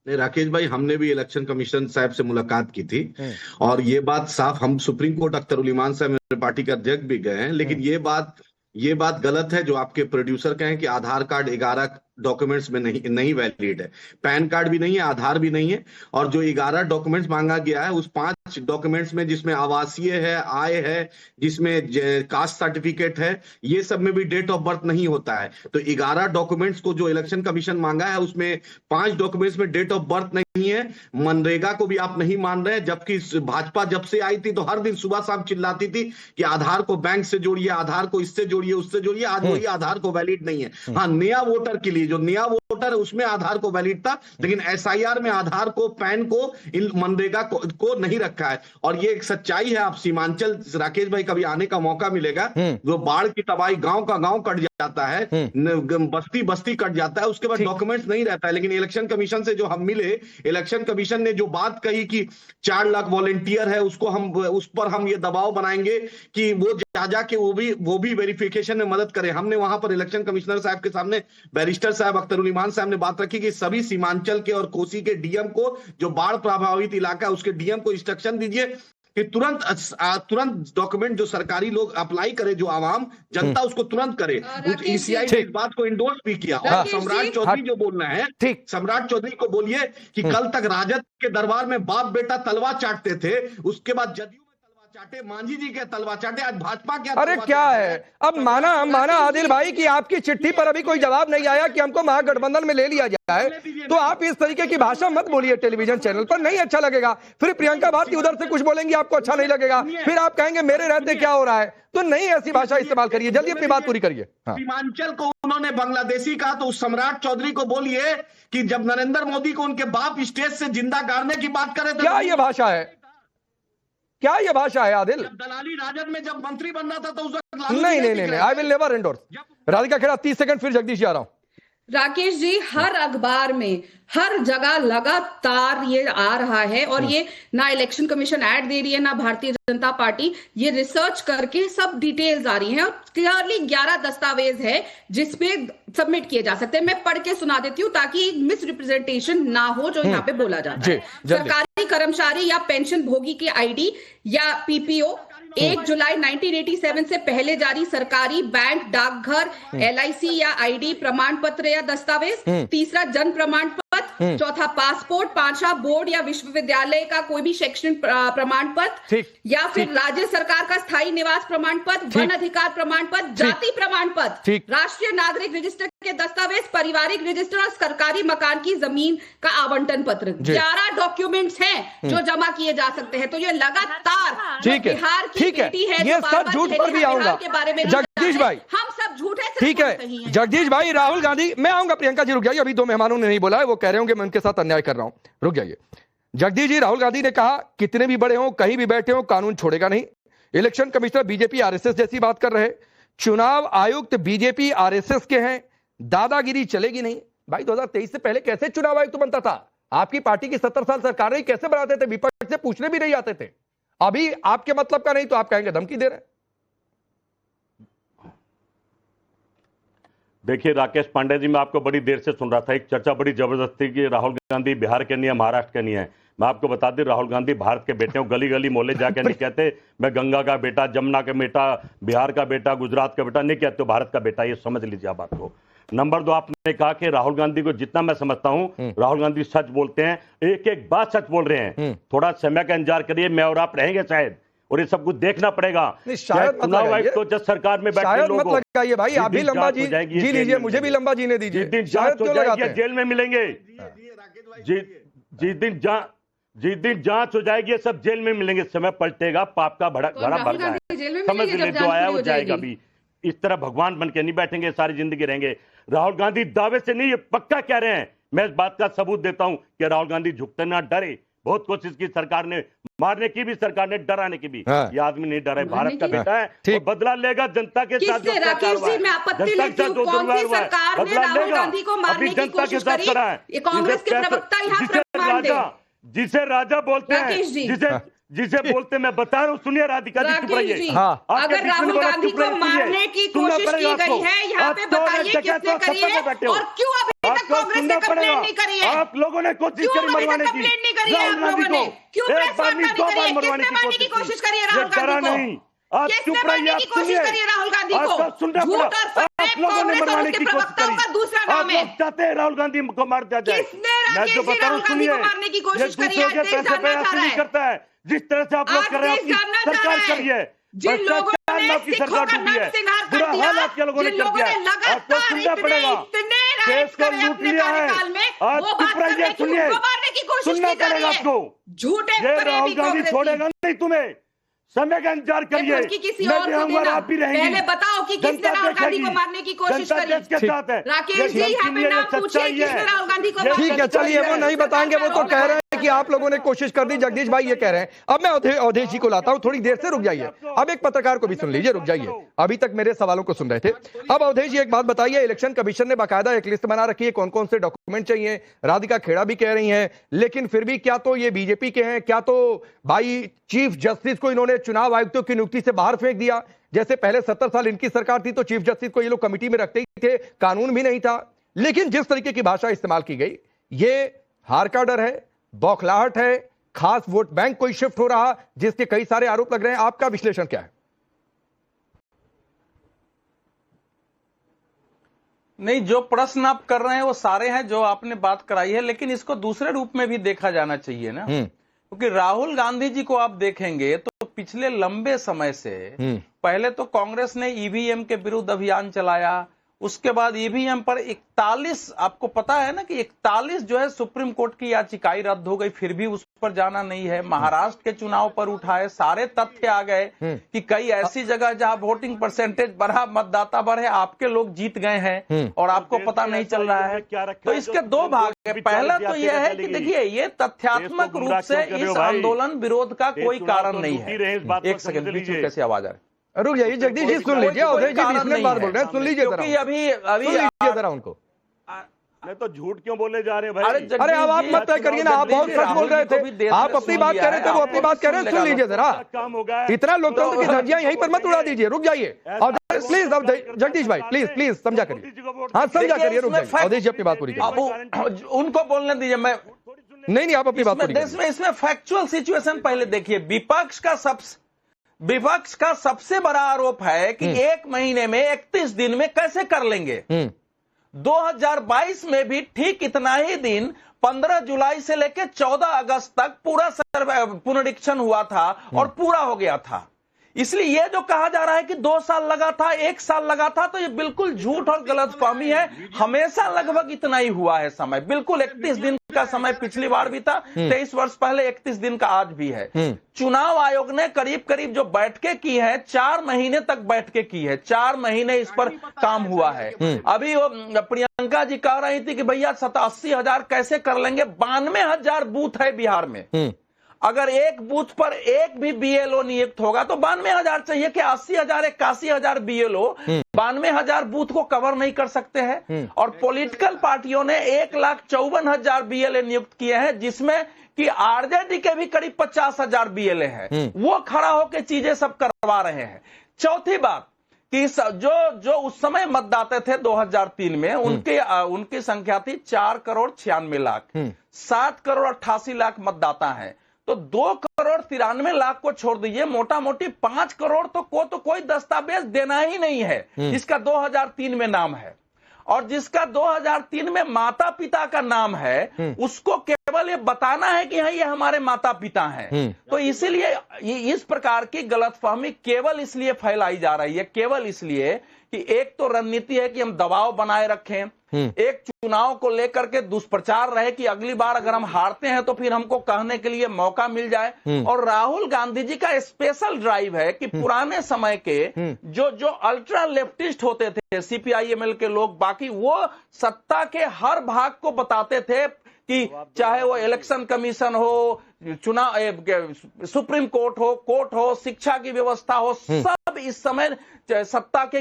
नहीं राकेश भाई, हमने भी इलेक्शन कमीशन साहब से मुलाकात की थी और ये बात साफ, हम सुप्रीम कोर्ट अख्तर उल इमान साहब मेरे पार्टी के अध्यक्ष भी गए हैं, लेकिन ये बात गलत है जो आपके प्रोड्यूसर कहें कि आधार कार्ड 11 डॉक्यूमेंट्स में नहीं वैलिड है, पैन कार्ड भी नहीं है, आधार भी नहीं है। और जो 11 डॉक्यूमेंट्स मांगा गया है उस 5 डॉक्यूमेंट्स में जिसमें आवासीय है, आय है, जिसमें कास्ट सर्टिफिकेट है, ये सब में भी डेट ऑफ बर्थ नहीं होता है। तो 11 डॉक्यूमेंट्स को जो इलेक्शन कमीशन मांगा है उसमें 5 डॉक्यूमेंट्स में डेट ऑफ बर्थ नहीं है। मनरेगा को भी आप नहीं मान रहे हैं, जबकि भाजपा जब से आई थी तो हर दिन सुबह शाम चिल्लाती थी कि आधार को बैंक से जोड़िए, आधार को इससे जोड़िए, उससे जोड़िए। आज वही आधार को वैलिड नहीं है। हाँ, नया वोटर के लिए, जो नया वोटर है उसमें आधार को वैलिड था, लेकिन एसआईआर में आधार को, पैन को, इन मनरेगा को नहीं रखा है। और ये एक सच्चाई है। आप सीमांचल, राकेश भाई, कभी आने का मौका मिलेगा, जो बाढ़ की तबाही, गांव का गांव कट जाता है, बस्ती बस्ती कट जाता है, उसके बाद डॉक्यूमेंट्स नहीं रहता है। लेकिन इलेक्शन कमीशन से जो हम मिले, इलेक्शन कमीशन ने जो बात कही कि 4 लाख वॉलेंटियर है, उस पर हम ये दबाव बनाएंगे कि वो जाके वो भी वेरिफिकेशन में मदद करे। हमने वहां पर इलेक्शन कमिश्नर साहब के सामने बैरिस्टर साहब अख्तर उल इमान साहब ने बात रखी कि सभी सीमांचल के और कोसी के डीएम को, जो बाढ़ प्रभावित इलाका है उसके डीएम को इंस्ट्रक्शन दीजिए कि तुरंत डॉक्यूमेंट जो सरकारी लोग अप्लाई करे, जो आवाम जनता उसको तुरंत करे। ईसीआई ने इस बात को इंडोर्स भी किया। और सम्राट चौधरी जो बोलना है, सम्राट चौधरी को बोलिए कि कल तक राजद के दरबार में बाप बेटा तलवार चाटते थे, उसके बाद जदयू चाटे, मांझी जी के तलवा चाटे, आज भाजपा क्या? अरे क्या है, अब माना आदिल भाई कि आपकी चिट्ठी पर अभी कोई जवाब नहीं आया कि हमको महागठबंधन में ले लिया जाए, तो आप इस तरीके की भाषा मत बोलिए टेलीविजन चैनल पर, नहीं अच्छा लगेगा। फिर प्रियंका भारती उधर से कुछ बोलेंगी, आपको अच्छा नहीं लगेगा, फिर आप कहेंगे मेरे रहते क्या हो रहा है। तो नहीं, ऐसी भाषा इस्तेमाल करिए, जल्दी अपनी बात पूरी करिए। सीमांचल को उन्होंने बांग्लादेशी कहा, तो उस सम्राट चौधरी को बोलिए कि जब नरेंद्र मोदी को उनके बाप स्टेज से जिंदा गाड़ने की बात करे, तो क्या ये भाषा है? क्या ये भाषा है आदिल? दलाली राजद में जब मंत्री बनना था तो उस वक्त नहीं, I will never endorse. Radhika Khera 30 second, फिर जगदीश जी आ रहा हूं। राकेश जी, हर अखबार में हर जगह लगातार ये आ रहा है, और ये ना इलेक्शन कमीशन ऐड दे रही है, ना भारतीय जनता पार्टी, ये रिसर्च करके सब डिटेल्स आ रही हैं, और क्लियरली 11 दस्तावेज है जिसमें सबमिट किए जा सकते हैं। मैं पढ़ के सुना देती हूँ ताकि मिस रिप्रेजेंटेशन ना हो जो यहाँ पे बोला जाता है। सरकारी कर्मचारी या पेंशन भोगी की आईडी या पीपीओ 1 जुलाई 1987 से पहले जारी सरकारी, बैंक, डाकघर, एलआईसी या आईडी प्रमाण पत्र या दस्तावेज। तीसरा, जन्म प्रमाण पत्र। चौथा, पासपोर्ट। पांचवा, बोर्ड या विश्वविद्यालय का कोई भी शैक्षणिक प्रमाण पत्र, या फिर राज्य सरकार का स्थायी निवास प्रमाण पत्र, वन अधिकार प्रमाण पत्र, जाति प्रमाण पत्र, राष्ट्रीय नागरिक रजिस्टर के दस्तावेज, पारिवारिक रजिस्टर और सरकारी मकान की जमीन का आवंटन पत्र। 11 डॉक्यूमेंट्स हैं जो जमा किए जा सकते हैं। तो ये लगातार बिहार की बेटी है, ये सब झूठ पर भी आऊंगा के बारे में जगदीश भाई, हम सब झूठे, ठीक है जगदीश भाई। राहुल गांधी, मैं आऊंगा, प्रियंका जी रुक जाइए, अभी 2 मेहमानों ने नहीं बोला है, वो कह रहे होंगे मैं उनके साथ अन्याय कर रहा हूं, रुक जाइए। जगदीश जी, राहुल गांधी ने कहा कितने भी बड़े हों, कहीं भी बैठे हों, कानून छोड़ेगा नहीं। इलेक्शन कमिश्नर बीजेपी आरएसएस जैसी बात कर रहे। चुनाव आयुक्त बीजेपी आरएसएस के हैं, दादागिरी चलेगी नहीं। भाई 2023 से पहले कैसे चुनाव आयुक्त बनता था? आपकी पार्टी की 70 साल सरकार रही, कैसे बनाते थे? विपक्ष से पूछने भी नहीं आते थे। अभी आपके मतलब का नहीं तो आप कहेंगे धमकी दे रहे हैं। देखिए राकेश पांडे जी, मैं आपको बड़ी देर से सुन रहा था, एक चर्चा बड़ी जबरदस्ती की राहुल गांधी बिहार के नहीं है, महाराष्ट्र के नहीं है। मैं आपको बता दूं, राहुल गांधी भारत के बेटे हो, गली गली मोहल्ले जाके नहीं कहते मैं गंगा का बेटा, जमुना का बेटा, बिहार का बेटा, गुजरात का बेटा, नहीं कहते हो भारत का बेटा। ये समझ लीजिए आप बात को। नंबर 2, आपने कहा कि राहुल गांधी को जितना मैं समझता हूं, राहुल गांधी सच बोलते हैं, एक एक बात सच बोल रहे हैं। थोड़ा समय का इंतजार करिए, मैं और आप रहेंगे शायद, और ये सब कुछ देखना पड़ेगा। चुनाव आयुक्त तो जब सरकार में बैठे लोग भाई, आप भी लंबा जी लीजिए, मुझे भी लंबा जीने दीजिए। जिस दिन जांच हो जाएगी जेल में मिलेंगे, जिस दिन जांच हो जाएगी ये सब जेल में मिलेंगे। समय पलटेगा, पाप का घड़ा भर जाएगा, समझ लीजिए, जो आया वो जाएगा। अभी इस तरह भगवान बन के नहीं बैठेंगे, सारी जिंदगी रहेंगे। राहुल गांधी दावे से नहीं, ये पक्का कह रहे हैं। मैं इस बात का सबूत देता हूं कि राहुल गांधी झुकते ना डरे। बहुत कोशिश की सरकार ने, मारने की भी सरकार ने, डराने की भी। ये आदमी नहीं डरा है, भारत का बेटा है, वो बदला लेगा जनता के साथ। बदला लेगा, अभी जनता के साथ खड़ा है। जिसे राजा बोलते हैं, जिसे बोलते मैं बता रहा हूँ, सुनिए राधिका जी, चुप राकेश रहिए। जी, हाँ। अगर राहुल गांधी को मारने की कोशिश की गई है, यहाँ पे बताइए किसने करी है और क्यों अभी तक कांग्रेस ने कंप्लेंट नहीं करी है? आप लोगों ने कोशिश क्यों करी अभी तक मरवाने की, कंप्लेंट नहीं करी है आप राहुल लोगों गांधी ने? को क्यों एक प्रेस बार वार्ता नहीं, नहीं दो करी बार है? मरवाने किसने मारने की कोशिश करी है राहुल डरा गांधी को? नहीं। आप किसने चुप मारने रहिए, की आप कोशिश सुनिए। करी है राहुल गांधी को? आप सुनना झूठ पड़ा, और फरेब आप लोगों ने कांग्रेस और मरवाने उसके की कोशिश प्रवक्ताओं करी। का दूसरा आप नाम है। लोग चाहते हैं राहुल गांधी को मार दिया जाए। किसने मैं जो राकेश जी बता रहा हूँ राहुल गांधी सुनिए, को मारने की ये कोशिश करी है? दूसरों आज के देश पैसे पे जानना चाह ऐसे रहा नहीं है। करता है जिस तरह से आप लोग आज कर रहे हैं। देश अपनी जानना चाह सरकार रहा है। करिए, जिन लोगों भ्रष्टाचार ने में आपकी सिखों सरकार का डूबी है, नरसंहार कर बुरा दिया, हाल आपके लोगों ने जिन कर लोगों दिया ने है। आपको लगातार सुनना पड़ेगा, इतने देश राइट्स को करे लूट अपने लिया है। कार्यकाल में, आज वो चुप बात कर रहिए, रहे हैं कि सुनिए, उनको मारने की कोशिश सुनना की जा पड़ेगा रही है। आपको। झूठे ये राहुल फरेबी गांधी कांग्रेसी। छोड़ेगा नहीं तुम्हें, समय का इंतजार करिए। उनकी किसी मैं और भी को रहूंगा और देना। आप भी रहेंगी। पहले बताओ कि किसने जनता राहुल गांधी देखेगी, को मारने की कोशिश जनता करी? देश के साथ है। राकेश जी, यहाँ पे नाम पूछिए किसने राहुल गांधी को मारने ठीक है, की कोशिश चलिए, वो करी? नहीं बताएंगे, वो तो कह रहे हैं कि आप लोगों ने कोशिश कर दी। जगदीश भाई ये कह रहे हैं। अब मैं अवधेश जी को लाता हूं, थोड़ी देर से रुक जाइए। अब एक पत्रकार को भी सुन लीजिए, रुक जाइए, अभी तक मेरे सवालों को सुन रहे थे। अब अवधेश जी एक बात बताइए, इलेक्शन कमीशन ने बाकायदा एक लिस्ट बना रखी है, कौन कौन से डॉक्यूमेंट चाहिए। राधिका खेड़ा भी कह रही हैं, लेकिन फिर भी क्या तो ये बीजेपी के हैं, क्या तो भाई चीफ जस्टिस को इन्होंने चुनाव आयुक्तों की नियुक्ति से बाहर फेंक दिया। जैसे पहले 70 साल इनकी सरकार थी तो चीफ जस्टिस को ये लोग कमेटी में रखते ही थे, कानून भी नहीं था। लेकिन जिस तरीके की भाषा इस्तेमाल की गई, ये हार का डर है, बौखलाहट है, खास वोट बैंक कोई शिफ्ट हो रहा, जिसके कई सारे आरोप लग रहे हैं। आपका विश्लेषण क्या है? नहीं, जो प्रश्न आप कर रहे हैं वो सारे हैं जो आपने बात कराई है, लेकिन इसको दूसरे रूप में भी देखा जाना चाहिए ना। क्योंकि राहुल गांधी जी को आप देखेंगे तो पिछले लंबे समय से पहले तो कांग्रेस ने ईवीएम के विरुद्ध अभियान चलाया, उसके बाद ईवीएम पर 41, आपको पता है ना कि 41 जो है सुप्रीम कोर्ट की याचिकाएं रद्द हो गई, फिर भी उस पर जाना नहीं है। महाराष्ट्र के चुनाव पर उठाए, सारे तथ्य आ गए कि कई ऐसी जगह जहां वोटिंग परसेंटेज बढ़ा, मतदाता बढ़े, आपके लोग जीत गए हैं और आपको पता नहीं चल रहा है। तो इसके दो भाग है। पहला तो यह है कि देखिए, ये तथ्यात्मक रूप से इस आंदोलन विरोध का कोई कारण नहीं है। एक सेकंड, बीच में कैसी आवाज आ रही है? रुक जाइए जगदीश जी, सुन लीजिए, अवधेश जी 20 मिनट बाद बोल रहे हैं, सुन लीजिए जरा, क्योंकि अभी सुन लीजिए जरा उनको। मैं तो झूठ क्यों बोले जा रहे हैं भाई? अरे अब आप मत तय करिए ना, आप बहुत सच बोल रहे थे, आप अपनी बात कह रहे थे, वो अपनी बात कह रहे हैं, सुन लीजिए जरा। काम होगा, इतना लोकतंत्र की धज्जियां यहीं पर मत उड़ा दीजिए, रुक जाइए। प्लीज जगदीश भाई, प्लीज समझा करिए, हाँ समझा करिए, रुक जाइए। अवधेश जी अपनी बात पूरी करिए। अब उनको बोलने दीजिए, मैं नहीं आप अपनी बात पूरी करिए। इसमें फैक्चुअल सिचुएशन पहले देखिए। विपक्ष का सबसे बड़ा आरोप है कि एक महीने में 31 दिन में कैसे कर लेंगे। 2022 में भी ठीक इतना ही दिन 15 जुलाई से लेकर 14 अगस्त तक पूरा पुनरीक्षण हुआ था और पूरा हो गया था। इसलिए ये जो कहा जा रहा है कि 2 साल लगा था, 1 साल लगा था, तो ये बिल्कुल झूठ और गलतफहमी है। हमेशा लगभग इतना ही हुआ है समय, बिल्कुल 31 दिन का समय पिछली बार भी था, 23 वर्ष पहले 31 दिन का आज भी है। चुनाव आयोग ने करीब करीब जो बैठकें की है, 4 महीने तक बैठकें की है, 4 महीने इस पर काम हुआ है। अभी वो प्रियंका जी कह रही थी कि भैया 87,000 कैसे कर लेंगे, 92,000 बूथ है बिहार में। अगर एक बूथ पर एक भी बीएलओ नियुक्त होगा तो 92,000 चाहिए कि 80,000 81,000 बीएलओ 92,000 बूथ को कवर नहीं कर सकते हैं। और पॉलिटिकल पार्टियों ने 1,54,000 बीएलए नियुक्त किए हैं, जिसमें कि आरजेडी के भी करीब 50,000 बीएलए हैं। वो खड़ा होकर चीजें सब करवा रहे हैं। चौथी बात कि जो उस समय मतदाता थे 2003 में, उनकी संख्या थी 4,96,00,000, 7,88,00,000 मतदाता है। तो 2,93,00,000 को छोड़ दीजिए, मोटा मोटी 5 करोड़ तो कोई दस्तावेज देना ही नहीं है, जिसका 2003 में नाम है। और जिसका 2003 में माता पिता का नाम है, उसको केवल ये बताना है कि हाँ ये हमारे माता पिता हैं। तो इसीलिए इस प्रकार की गलतफहमी केवल इसलिए फैलाई जा रही है, केवल इसलिए कि एक तो रणनीति है कि हम दबाव बनाए रखें, एक चुनाव को लेकर के दुष्प्रचार रहे कि अगली बार अगर हम हारते हैं तो फिर हमको कहने के लिए मौका मिल जाए। और राहुल गांधी जी का स्पेशल ड्राइव है कि पुराने समय के जो अल्ट्रा लेफ्टिस्ट होते थे, सीपीआईएमएल के लोग, बाकी वो सत्ता के हर भाग को बताते थे कि चाहे वो इलेक्शन कमीशन हो, चुनाव, सुप्रीम कोर्ट हो, शिक्षा की व्यवस्था हो, सब इस समय सत्ता के